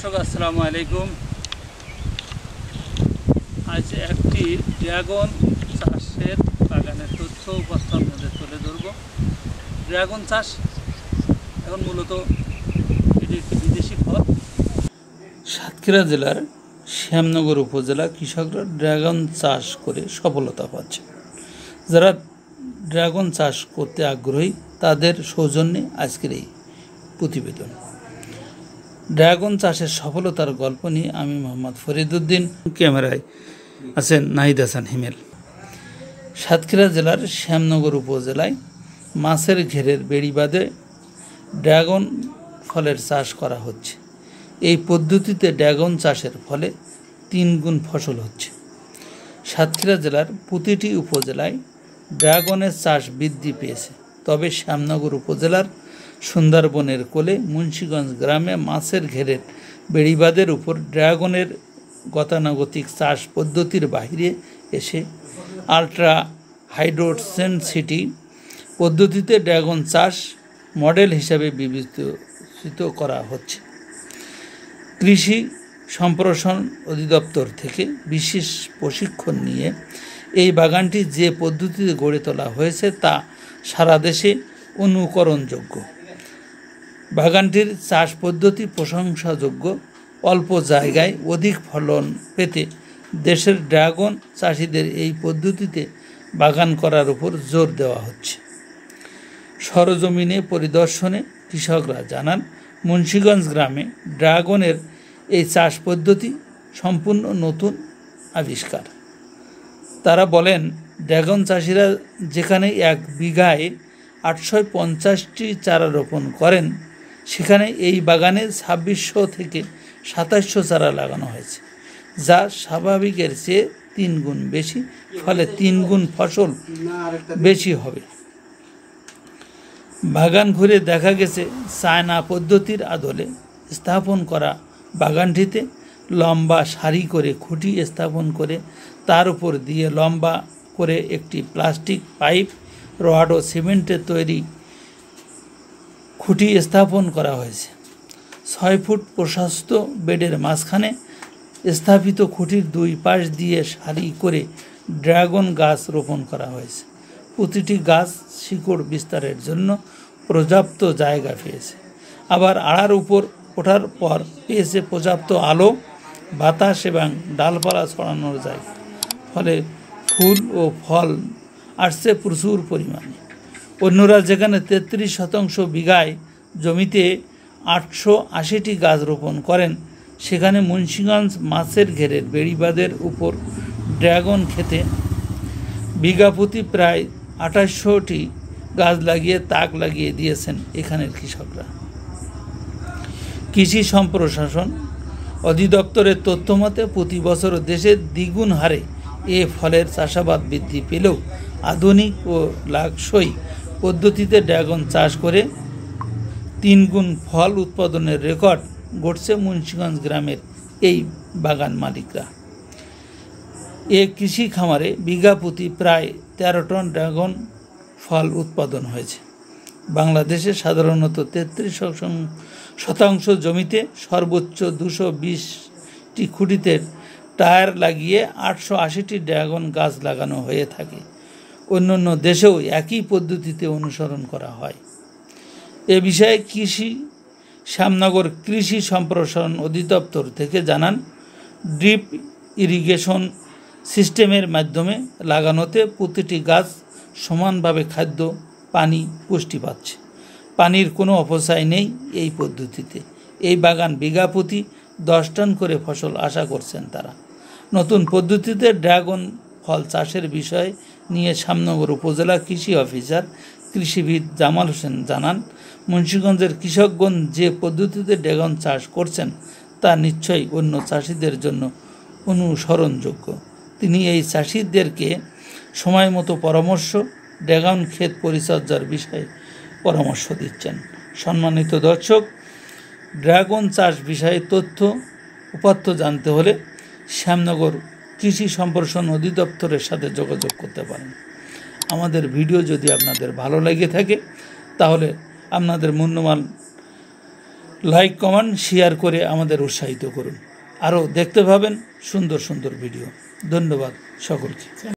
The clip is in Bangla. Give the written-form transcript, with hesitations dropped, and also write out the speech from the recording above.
দর্শক আসসালামু আলাইকুম। আজ একটি ড্রাগন চাষের বাগানের তথ্য উপস্থার মধ্যে তুলে ধরব। ড্রাগন চাষ এখন মূলত এটি একটি বিদেশি ফল। সাতক্ষীরা জেলার শ্যামনগর উপজেলা কৃষকরা ড্রাগন চাষ করে সফলতা পাচ্ছে। যারা ড্রাগন চাষ করতে আগ্রহী তাদের সৌজন্যে আজকের এই প্রতিবেদন। ড্রাগন চাষের সফলতার গল্প নিয়ে আমি মোহাম্মদ ফরিদউদ্দিন, ক্যামেরায় আছেন নাহিদ হাসান হিমেল। সাতক্ষীরা জেলার শ্যামনগর উপজেলায় মাছের ঘেরের বেড়িবাঁধে ড্রাগন ফলের চাষ করা হচ্ছে। এই পদ্ধতিতে ড্রাগন চাষের ফলে 3 গুণ ফসল হচ্ছে। সাতক্ষীরা জেলার প্রতিটি উপজেলায় ড্রাগনের চাষ বৃদ্ধি পেয়েছে, তবে শ্যামনগর উপজেলার সুন্দরবনের কোলে মুন্সিগঞ্জ গ্রামে মাছের ঘেরের বেড়িবাঁধের উপর ড্রাগনের গতানুগতিক চাষ পদ্ধতির বাইরে এসে আল্ট্রা হাইড্রোসেন্সিটি পদ্ধতিতে ড্রাগন চাষ মডেল হিসাবে বিবেচিত করা হচ্ছে। কৃষি সম্প্রসারণ অধিদপ্তর থেকে বিশেষ প্রশিক্ষণ নিয়ে এই বাগানটি যে পদ্ধতিতে গড়ে তোলা হয়েছে তা সারা দেশে অনুকরণযোগ্য। বাগানটির চাষ পদ্ধতি প্রশংসাযোগ্য। অল্প জায়গায় অধিক ফলন পেতে দেশের ড্রাগন চাষিদের এই পদ্ধতিতে বাগান করার উপর জোর দেওয়া হচ্ছে। সরজমিনে পরিদর্শনে কৃষকরা জানান, মুন্সিগঞ্জ গ্রামে ড্রাগনের এই চাষ পদ্ধতি সম্পূর্ণ নতুন আবিষ্কার। তারা বলেন, ড্রাগন চাষিরা যেখানে 1 বিঘায় 850টি চারা রোপণ করেন, সেখানে এই বাগানে 2600 থেকে 2700 চারা লাগানো হয়েছে, যা স্বাভাবিকের চেয়ে 3 গুণ বেশি, ফলে 3 গুণ ফসল বেশি হবে। বাগান ঘুরে দেখা গেছে চায়না পদ্ধতির আদলে স্থাপন করা বাগানটিতে লম্বা সারি করে খুঁটি স্থাপন করে তার উপর দিয়ে লম্বা করে একটি প্লাস্টিক পাইপ, রড ও সিমেন্টের তৈরি খুঁটি স্থাপন করা হয়েছে। 6 ফুট প্রশস্ত বেডের মাঝখানে স্থাপিত খুঁটির 2 পাশ দিয়ে সারি করে ড্রাগন গাছ রোপণ করা হয়েছে। প্রতিটি গাছ শিকড় বিস্তারের জন্য পর্যাপ্ত জায়গা পেয়েছে, আবার আড়ার উপর ওঠার পর পেয়েছে পর্যাপ্ত আলো, বাতাস এবং ডালপালা ছড়ানোর জায়গা। ফলে ফুল ও ফল আসছে প্রচুর পরিমাণে। অন্যরা যেখানে 33% বিঘায় জমিতে 880টি গাছ রোপণ করেন, সেখানে মুন্সিগঞ্জ মাছের ঘেরের বেড়িবাঁধের উপর ড্রাগন খেতে বিঘা প্রতি প্রায় 2800টি গাছ লাগিয়ে তাক লাগিয়ে দিয়েছেন এখানের কৃষকরা। কৃষি সম্প্রসারণ অধিদপ্তরের তথ্যমতে প্রতি বছর দেশে দ্বিগুণ হারে এ ফলের চাষাবাদ বৃদ্ধি পেলেও আধুনিক ও লাকসই পদ্ধতিতে ড্রাগন চাষ করে 3 গুণ ফল উৎপাদনের রেকর্ড গড়ছে মুন্সিগঞ্জ গ্রামের এই বাগান মালিকরা। এ কৃষি খামারে বিঘা প্রতি প্রায় 13 টন ড্রাগন ফল উৎপাদন হয়েছে। বাংলাদেশে সাধারণত 33% জমিতে সর্বোচ্চ 220টি খুঁটিতে টায়ার লাগিয়ে 880টি ড্রাগন গাছ লাগানো হয়ে থাকে। অন্যান্য দেশেও একই পদ্ধতিতে অনুসরণ করা হয়। এ বিষয়ে শ্যামনগর কৃষি সম্প্রসারণ অধিদপ্তর থেকে জানান, ড্রিপ ইরিগেশন সিস্টেমের মাধ্যমে লাগানোতে প্রতিটি গাছ সমানভাবে খাদ্য, পানি, পুষ্টি পাচ্ছে। পানির কোনো অপচয় নেই এই পদ্ধতিতে। এই বাগান বিঘা প্রতি 10 টন করে ফসল আশা করছেন তারা। নতুন পদ্ধতিতে ড্রাগন ফল চাষের বিষয় নিয়ে শ্যামনগর উপজেলা কৃষি অফিসার কৃষিবিদ জামাল হোসেন জানান, মুন্সিগঞ্জের কৃষকগণ যে পদ্ধতিতে ড্রাগন চাষ করছেন তা নিশ্চয়ই অন্য চাষিদের জন্য অনুসরণযোগ্য। তিনি এই চাষিদেরকে সময় মতো পরামর্শ, ড্রাগন ক্ষেত পরিচর্যার বিষয়ে পরামর্শ দিচ্ছেন। সম্মানিত দর্শক, ড্রাগন চাষ বিষয়ে তথ্য উপাত্ত জানতে হলে শ্যামনগর কৃষি সম্প্রসারণ অধিদপ্তরের সাথে যোগাযোগ করতে পারেন। আমাদের ভিডিও যদি আপনাদের ভালো লেগে থাকে তাহলে আপনাদের মূল্যবান লাইক কমেন্ট শেয়ার করে আমাদের উৎসাহিত করুন। আরও দেখতে পাবেন সুন্দর সুন্দর ভিডিও। ধন্যবাদ সকলকে।